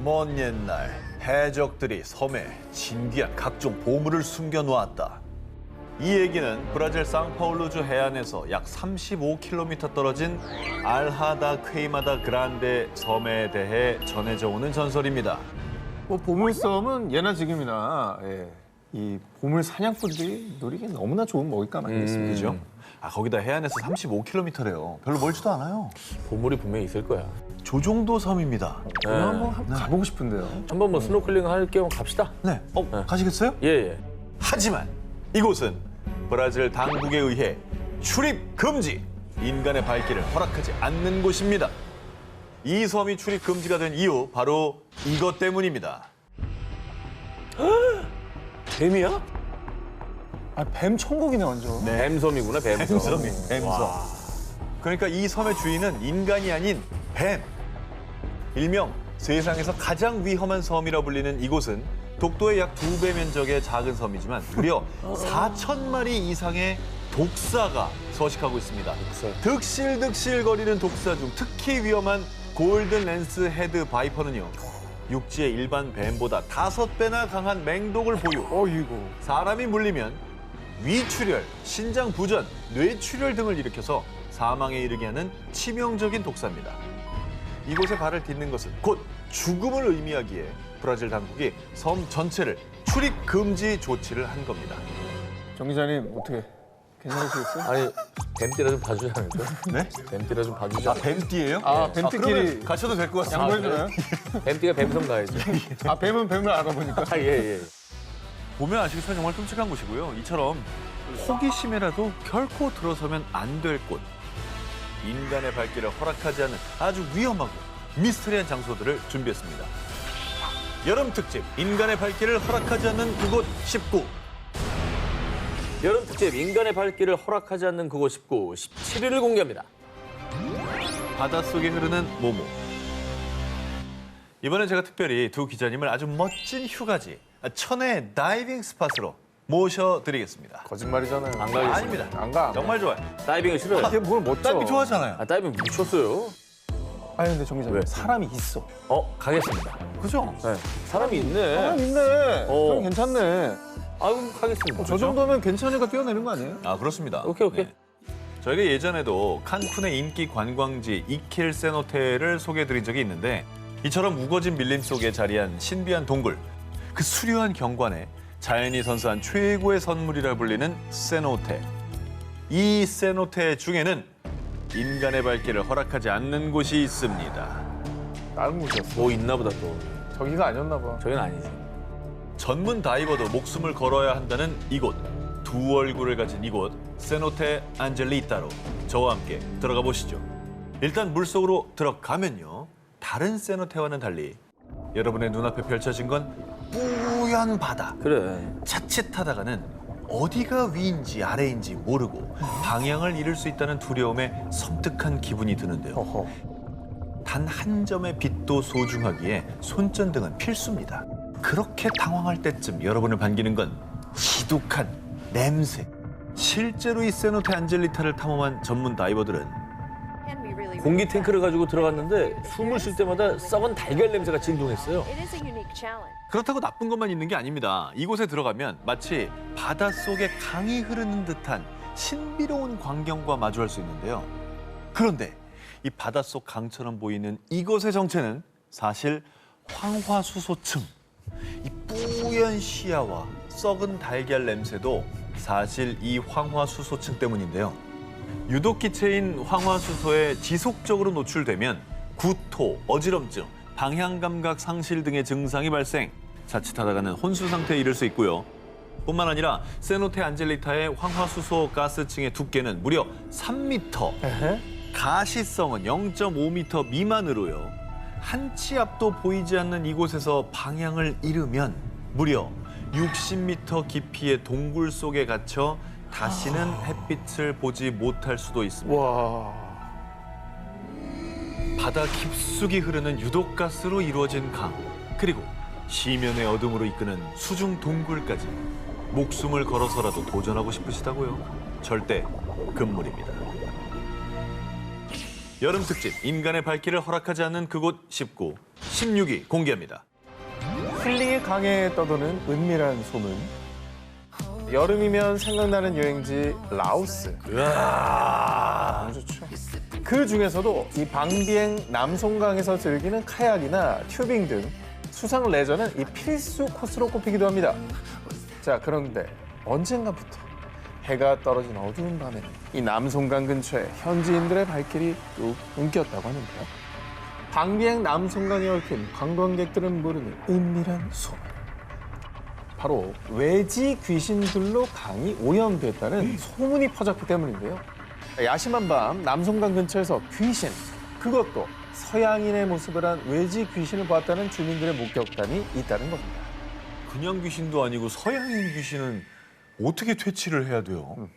먼 옛날 해적들이 섬에 진귀한 각종 보물을 숨겨놓았다. 이 얘기는 브라질 상파울루주 해안에서 약 35km 떨어진 알하다 퀘이마다 그란데 섬에 대해 전해져 오는 전설입니다. 뭐 보물섬은 예나 지금이나 이 보물 사냥꾼들이 누리기 너무나 좋은 먹잇감 아니겠습니까? 그죠? 거기다 해안에서 35km래요. 별로 멀지도 않아요. 보물이 분명히 있을 거야. 조종도 섬입니다. 저는 한번 가보고 싶은데요. 한번 뭐 스노클링 할 겸 갑시다. 네. 가시겠어요? 예. 하지만 이곳은 브라질 당국에 의해 출입 금지, 인간의 발길을 허락하지 않는 곳입니다. 이 섬이 출입 금지가 된 이유 바로 이것 때문입니다. 뱀이야? 뱀 천국이네 완전. 뱀섬이구나, 뱀섬. 뱀섬. 그러니까 이 섬의 주인은 인간이 아닌 뱀. 일명 세상에서 가장 위험한 섬이라 불리는 이곳은 독도의 약 2배 면적의 작은 섬이지만 무려 4,000마리 이상의 독사가 서식하고 있습니다. 득실득실거리는 독사 중 특히 위험한 골든 랜스 헤드 바이퍼는요. 육지의 일반 뱀보다 5배나 강한 맹독을 보유. 어이구. 사람이 물리면 위출혈, 신장 부전, 뇌출혈 등을 일으켜서 사망에 이르게 하는 치명적인 독사입니다. 이곳에 발을 딛는 것은 곧 죽음을 의미하기에 브라질 당국이 섬 전체를 출입 금지 조치를 한 겁니다. 정 기자님 어떻게 괜찮으시겠어요? 아니, 뱀띠라 좀 봐주지 않을까? 네? 뱀띠라 좀 봐주지 않을까? 뱀띠예요? 뱀띠끼리 가셔도 될 것 같습니다. 양보해주나요? 뱀띠가 뱀섬 가야지. 뱀은 뱀을 알아보니까. 예. 보면 아시겠지만 정말 끔찍한 곳이고요. 이처럼 호기심에라도 결코 들어서면 안 될 곳. 인간의 발길을 허락하지 않는 아주 위험하고 미스터리한 장소들을 준비했습니다. 여름 특집 인간의 발길을 허락하지 않는 그곳 19. 여름 특집 인간의 발길을 허락하지 않는 그곳 19, 17일을 공개합니다. 바닷속에 흐르는 모모. 이번엔 제가 특별히 두 기자님을 아주 멋진 휴가지 천혜 다이빙 스팟으로 모셔드리겠습니다. 거짓말이잖아요. 안 가겠습니다. 아닙니다. 안 가. 정말 좋아요. 다이빙을 싫어요. 이게 뭘 멋져. 다이빙 좋아하잖아요. 다이빙 미쳤어요. 아니 근데 정 기자님 왜? 사람이 있어. 가겠습니다. 그죠? 네. 사람이 있네. 사람 있네. 어. 그럼 괜찮네. 아유, 가겠습니다. 저 정도면 괜찮으니까 뛰어내는 거 아니에요? 그렇습니다. 오케이. 저희가 예전에도 칸쿤의 인기 관광지 이킬 세노테를 소개해드린 적이 있는데 이처럼 우거진 밀림 속에 자리한 신비한 동굴, 그 수려한 경관에 자연이 선사한 최고의 선물이라 불리는 세노테. 이 세노테 중에는 인간의 발길을 허락하지 않는 곳이 있습니다. 다른 곳이었어. 뭐 있나 보다 또. 저기가 아니었나 봐. 저긴 아니지. 전문 다이버도 목숨을 걸어야 한다는 이곳, 두 얼굴을 가진 이곳 세노테 안젤리타로 저와 함께 들어가 보시죠. 일단 물속으로 들어가면요. 다른 세노테와는 달리 여러분의 눈앞에 펼쳐진 건 뿌연 바다. 그래. 자칫하다가는 어디가 위인지 아래인지 모르고 방향을 잃을 수 있다는 두려움에 섬뜩한 기분이 드는데요. 허허. 단 한 점의 빛도 소중하기에 손전등은 필수입니다. 그렇게 당황할 때쯤 여러분을 반기는 건 지독한 냄새. 실제로 이 세노테 안젤리타를 탐험한 전문 다이버들은 공기 탱크를 가지고 들어갔는데 숨을 쉴 때마다 썩은 달걀 냄새가 진동했어요. 그렇다고 나쁜 것만 있는 게 아닙니다. 이곳에 들어가면 마치 바닷속에 강이 흐르는 듯한 신비로운 광경과 마주할 수 있는데요. 그런데 이 바닷속 강처럼 보이는 이곳의 정체는 사실 황화수소층. 이 뿌연 시야와 썩은 달걀 냄새도 사실 이 황화수소층 때문인데요. 유독 기체인 황화수소에 지속적으로 노출되면 구토, 어지럼증, 방향감각 상실 등의 증상이 발생, 자칫하다가는 혼수 상태에 이를 수 있고요. 뿐만 아니라 세노테 안젤리타의 황화수소 가스층의 두께는 무려 3m, 가시성은 0.5m 미만으로요. 한 치 앞도 보이지 않는 이곳에서 방향을 잃으면 무려 60m 깊이의 동굴 속에 갇혀 다시는 햇빛을 보지 못할 수도 있습니다. 와. 바다 깊숙이 흐르는 유독가스로 이루어진 강, 그리고 시면의 어둠으로 이끄는 수중 동굴까지 목숨을 걸어서라도 도전하고 싶으시다고요? 절대 금물입니다. 여름 특집 인간의 발길을 허락하지 않는 그곳 19, 16위 공개합니다. 힐링의 강에 떠도는 은밀한 소문. 여름이면 생각나는 여행지 라오스. 너무 좋죠. 그 중에서도 이 방비행 남송강에서 즐기는 카약이나 튜빙 등 수상 레저는 이 필수 코스로 꼽히기도 합니다. 자, 그런데 언젠가부터 해가 떨어진 어두운 밤에는 이 남송강 근처에 현지인들의 발길이 뚝 끊겼다고 하는데요. 방비행 남송강에 얽힌 관광객들은 모르는 은밀한 소문. 바로 외지 귀신들로 강이 오염됐다는 소문이 퍼졌기 때문인데요. 야심한 밤 남송강 근처에서 귀신, 그것도 서양인의 모습을 한 외지 귀신을 보았다는 주민들의 목격담이 있다는 겁니다. 그냥 귀신도 아니고 서양인 귀신은 어떻게 퇴치를 해야 돼요?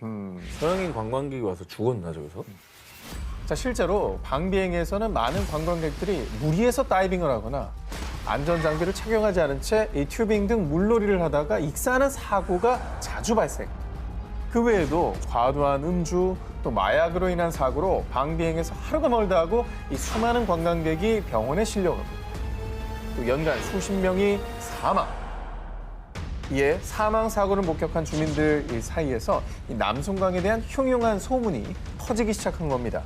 서양인 관광객이 와서 죽었나 저기서? 자, 실제로 방비행에서는 많은 관광객들이 물 위에서 다이빙을 하거나 안전장비를 착용하지 않은 채 이 튜빙 등 물놀이를 하다가 익사하는 사고가 자주 발생. 그 외에도 과도한 음주, 또 마약으로 인한 사고로 방비행에서 하루가 멀다 하고 이 수많은 관광객이 병원에 실려가고 또 연간 수십 명이 사망. 이에 사망 사고를 목격한 주민들 사이에서 이 남송강에 대한 흉흉한 소문이 퍼지기 시작한 겁니다.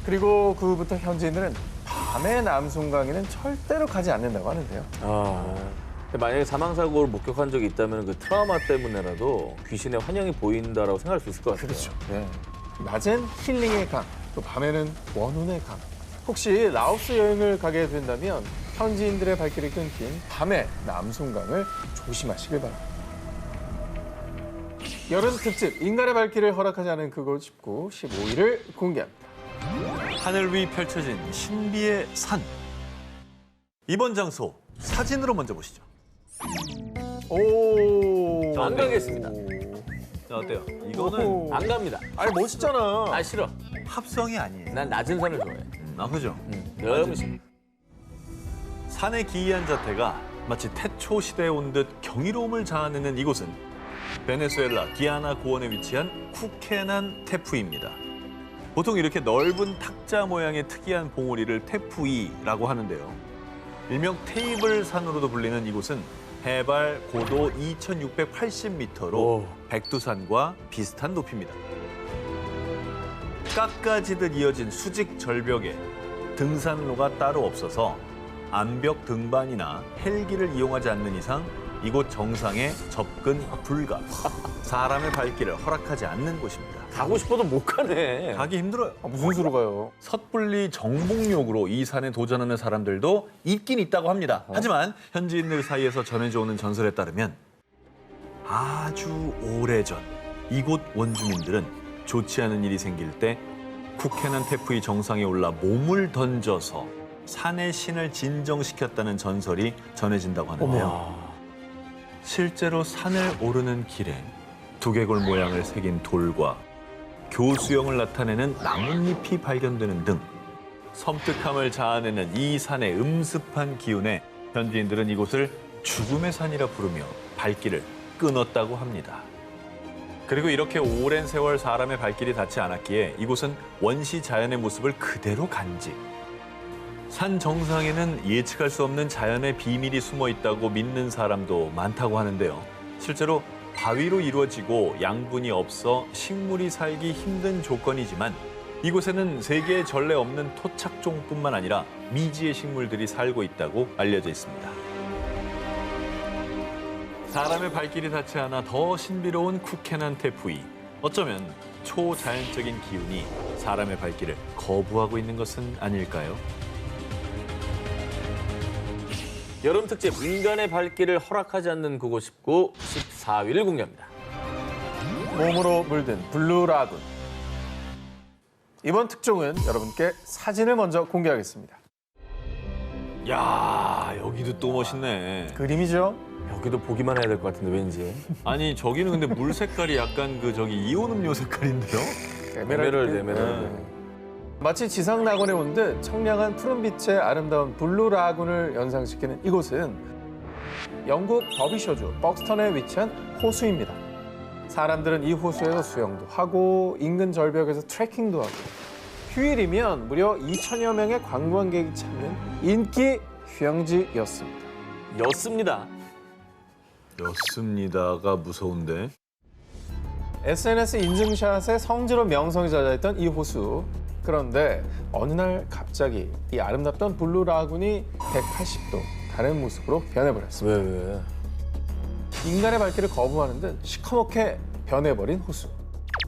그리고 그 후부터 현지인들은 밤에 남송강에는 절대로 가지 않는다고 하는데요. 근데 만약에 사망 사고를 목격한 적이 있다면 그 트라우마 때문에라도 귀신의 환영이 보인다라고 생각할 수 있을 것 같아요. 그렇죠. 네. 낮엔 힐링의 강, 또 밤에는 원혼의 강. 혹시 라오스 여행을 가게 된다면 현지인들의 발길이 끊긴 밤의 남송강을 조심하시길 바랍니다. 여름 특집 인간의 발길을 허락하지 않은 그곳 19, 15위를 공개합니다. 하늘 위 펼쳐진 신비의 산. 이번 장소 사진으로 먼저 보시죠. 오. 안 가겠습니다. 자, 어때요? 이거는 오호. 안 갑니다. 아니 멋있잖아. 아 싫어. 합성이 아니에요. 난 낮은 산을 좋아해. 아, 그죠? 너무 싫어. 산의 기이한 자태가 마치 태초 시대에 온 듯 경이로움을 자아내는 이곳은 베네수엘라 기아나 고원에 위치한 쿠케난 테푸이입니다. 보통 이렇게 넓은 탁자 모양의 특이한 봉우리를 테푸이라고 하는데요. 일명 테이블 산으로도 불리는 이곳은 해발 고도 2,680m로 오. 백두산과 비슷한 높이입니다. 깎아지듯 이어진 수직 절벽에 등산로가 따로 없어서 암벽 등반이나 헬기를 이용하지 않는 이상 이곳 정상에 접근 불가. 사람의 발길을 허락하지 않는 곳입니다. 가고 싶어도 못 가네. 가기 힘들어요. 무슨 수로 가요? 섣불리 정복욕으로 이 산에 도전하는 사람들도 있긴 있다고 합니다. 하지만 현지인들 사이에서 전해져 오는 전설에 따르면 아주 오래전 이곳 원주민들은 좋지 않은 일이 생길 때 쿠케난 테프이 정상에 올라 몸을 던져서 산의 신을 진정시켰다는 전설이 전해진다고 하는데요. 실제로 산을 오르는 길에 두개골 모양을 새긴 돌과 교수형을 나타내는 나뭇잎이 발견되는 등 섬뜩함을 자아내는 이 산의 음습한 기운에 현지인들은 이곳을 죽음의 산이라 부르며 발길을 끊었다고 합니다. 그리고 이렇게 오랜 세월 사람의 발길이 닿지 않았기에 이곳은 원시 자연의 모습을 그대로 간직. 산 정상에는 예측할 수 없는 자연의 비밀이 숨어 있다고 믿는 사람도 많다고 하는데요. 실제로 바위로 이루어지고 양분이 없어 식물이 살기 힘든 조건이지만 이곳에는 세계에 전례 없는 토착종뿐만 아니라 미지의 식물들이 살고 있다고 알려져 있습니다. 사람의 발길이 닿지 않아 더 신비로운 쿠케난 테푸이. 어쩌면 초자연적인 기운이 사람의 발길을 거부하고 있는 것은 아닐까요? 여름 특집 인간의 발길을 허락하지 않는 그곳 19, 14위를 공개합니다. 몸으로 물든 블루라군. 이번 특종은 여러분께 사진을 먼저 공개하겠습니다. 야, 여기도 또 멋있네. 그림이죠? 여기도 보기만 해야 될 것 같은데 왠지. 아니, 저기는 근데 물 색깔이 약간 그 저기 이온 음료 색깔인데요? 에메랄드. 마치 지상 낙원에 온 듯 청량한 푸른빛의 아름다운 블루라군을 연상시키는 이곳은 영국 더비셔주 벅스턴에 위치한 호수입니다. 사람들은 이 호수에서 수영도 하고 인근 절벽에서 트레킹도 하고 휴일이면 무려 2천여 명의 관광객이 찾는 인기 휴양지였습니다. 였습니다. 였습니다가 무서운데. SNS 인증샷에 성지로 명성이 젖어있던 이 호수. 그런데 어느 날 갑자기 이 아름답던 블루 라군이 180도 다른 모습으로 변해버렸습니다. 왜? 인간의 발길을 거부하는 듯 시커멓게 변해버린 호수.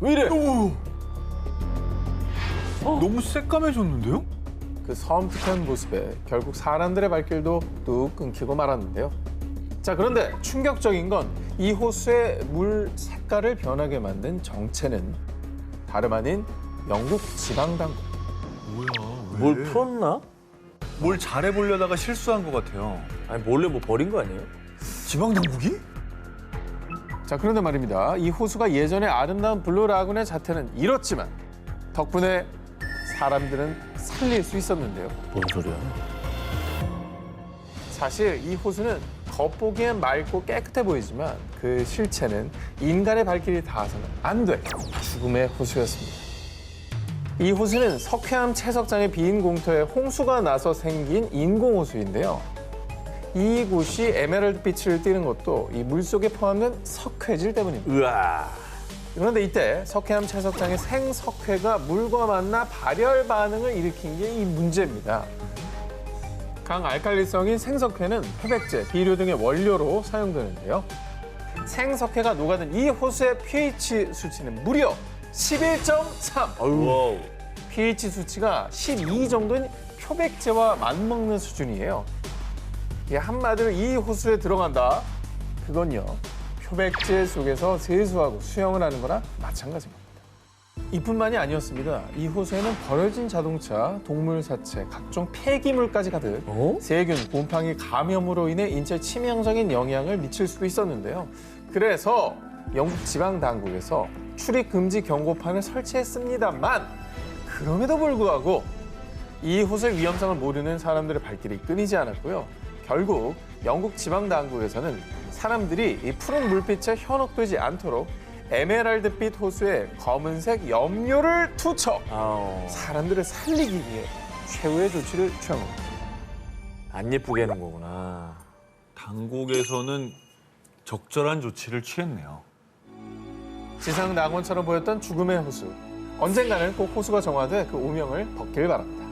왜 이래? 너무 새까매졌는데요? 그 섬뜩한 모습에 결국 사람들의 발길도 뚝 끊기고 말았는데요. 자, 그런데 충격적인 건 이 호수의 물 색깔을 변하게 만든 정체는 다름 아닌 영국 지방당국. 뭐야? 뭘 풀었나? 뭘 잘해보려다가 실수한 것 같아요. 아니 몰래 뭐 버린 거 아니에요? 지방당국이? 자, 그런데 말입니다. 이 호수가 예전의 아름다운 블루 라군의 자태는 이렇지만 덕분에 사람들은 살릴 수 있었는데요. 뭔 소리야? 사실 이 호수는 겉보기엔 맑고 깨끗해 보이지만 그 실체는 인간의 발길이 닿아서는 안 돼 죽음의 호수였습니다. 이 호수는 석회암 채석장의 빈 공터에 홍수가 나서 생긴 인공 호수인데요. 이곳이 에메랄드 빛을 띠는 것도 이 물속에 포함된 석회질 때문입니다. 으아. 그런데 이때 석회암 채석장의 생석회가 물과 만나 발열 반응을 일으킨 게 이 문제입니다. 강알칼리성인 생석회는 표백제, 비료 등의 원료로 사용되는데요. 생석회가 녹아든 이 호수의 pH 수치는 무려 11.3. 아유. pH 수치가 12 정도인 표백제와 맞먹는 수준이에요. 이게 한마디로 이 호수에 들어간다. 그건요, 표백제 속에서 세수하고 수영을 하는 거나 마찬가지입니다. 이뿐만이 아니었습니다. 이 호수에는 버려진 자동차, 동물 사체, 각종 폐기물까지 가득 어? 세균, 곰팡이 감염으로 인해 인체에 치명적인 영향을 미칠 수도 있었는데요. 그래서 영국 지방 당국에서 출입 금지 경고판을 설치했습니다만 그럼에도 불구하고 이 호수의 위험성을 모르는 사람들의 발길이 끊이지 않았고요. 결국 영국 지방 당국에서는 사람들이 이 푸른 물빛에 현혹되지 않도록 에메랄드빛 호수에 검은색 염료를 투척 아우. 사람들을 살리기 위해 최후의 조치를 취한 겁니다. 안 예쁘게 하는 거구나. 당국에서는 적절한 조치를 취했네요. 지상 낙원처럼 보였던 죽음의 호수. 언젠가는 꼭 호수가 정화돼 그 오명을 벗길 바랍니다.